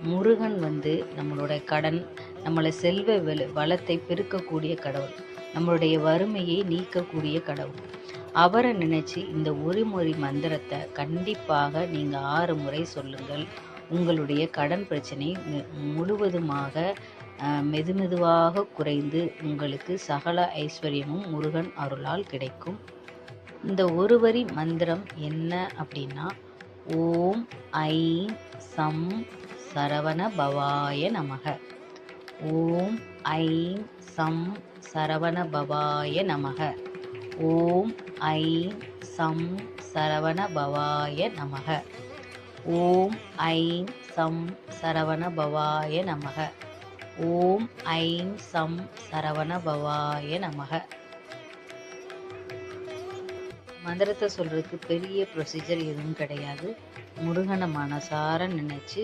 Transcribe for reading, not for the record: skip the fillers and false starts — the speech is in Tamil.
முருகன் நம்மளோட கடன், நம்மளை செல்வ வளத்தை பெருக்கக்கூடிய கடவுள், நம்மளுடைய வறுமையை நீக்கக்கூடிய கடவுள். அவரை நினைச்சு இந்த ஒரு முறை மந்திரத்தை கண்டிப்பாக நீங்க 6 முறை சொல்லுங்கள். உங்களுடைய கடன் பிரச்சனை முழுவதுமாக மெதுமெதுவாக குறைந்து உங்களுக்கு சகல ஐஸ்வர்யமும் முருகன் அருளால் கிடைக்கும். இந்த ஒரு வரி மந்திரம் என்ன அப்படின்னா, ஓம் ஐம் சம் சரவண பவாய நமக. ஓம் ஐம் சம் சரவண பவாய நமக. ஓம் ஐம் சம் சரவண பவாய நமக. ஓம் ஐம் சம் சரவண பவாய நமக. ஓம் ஐம் சம் சரவண பவாய நமக. மந்திரத்தை சொல்றதுக்கு பெரிய ப்ரொசீஜர் எதுவும் கிடையாது. முருகனை மனசார நினைச்சு